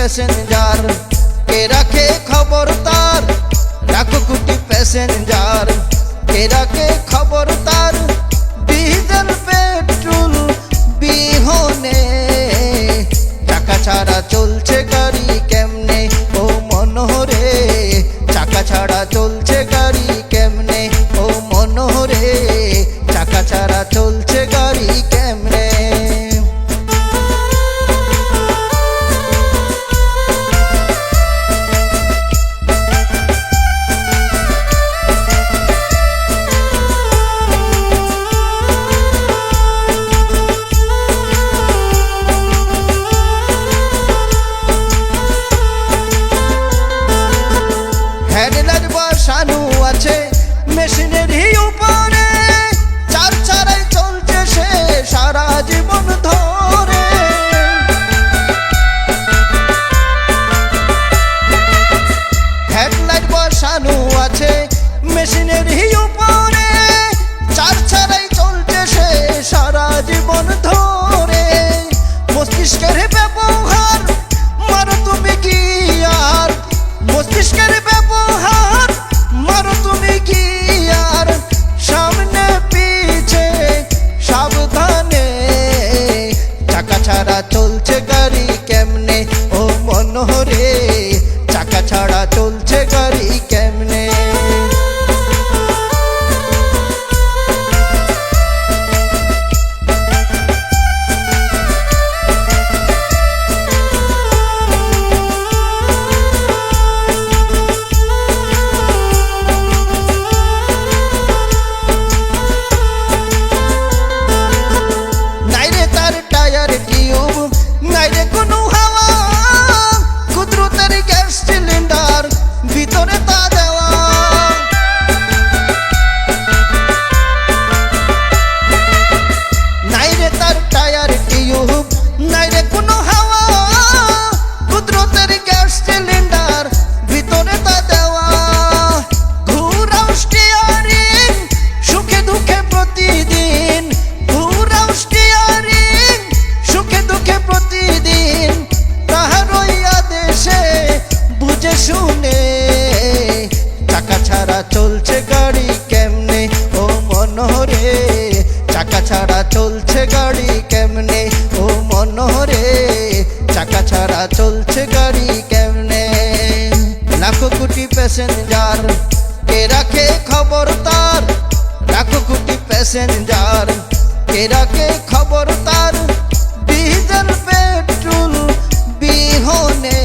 Passenger, কে রাখে খবর তার, লাখো কোটি প্যাসেঞ্জার, কে রাখে খবর তার, ডিজেল পেট্রোল বিহনে, চাকা ছাড়া চলছে গাড়ি কেমনে ও মনোহরে, চাকা ছাড়া চলছে গাড়ি কেমনে ও মনোহরে, চাকা ছাড়া চলছে গাড়ি কেমনে। হেডলাইট বসানো আছে মেশিনেরই উপরে, চার চারাই চলছে সে সারা জীবন ধরে। হেডলাইট বসানো আছে মেশিনেরই উপরে, চার চারাই চলছে সে সারা জীবন ধরে। মস্তিষ্কের ব্যবহার মারো তুমি কি আর, মস্তিষ্কের ব্যবহার মারো তুমি কি আর, সামনে পিছে সাবধানে, চাকা ছাড়া চলছে গাড়ি কেমনে ও মনোহরে, চাকা ছাড়া চলছে গাড়ি কেমনে। নাইরে কোনো হাওয়া, কুদরতের গ্যাস সিলিন্ডার ভিতরে তা দেওয়া। নাইরে তার টায়ার টিউব, নাইরে কোনো হাওয়া, কুদরতের গ্যাস সিলিন্ডার ভিতরে তা দেওয়া। ঘুরাও স্টিয়ারিং সুখে দুঃখে প্রতিদিন, ঘুরাও স্টিয়ারিং সুখে দুঃখে প্রতিদিন, তাহার দেশে বুঝে শুনে, চাকা ছাড়া চলছে গাড়ি কেমনে ও মনোহরে, চাকা ছাড়া চলছে গাড়ি কেমনে ও মনোহরে, চাকা ছাড়া চলছে গাড়ি কেমনে। লাখো কোটি প্যাসেঞ্জার, কে রাখে খবর তার, লাখো কোটি প্যাসেঞ্জার, কে রাখে খবর তার, ডিজেল পেট্রোল বিহনে,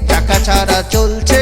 চাকা ছাড়া চলছে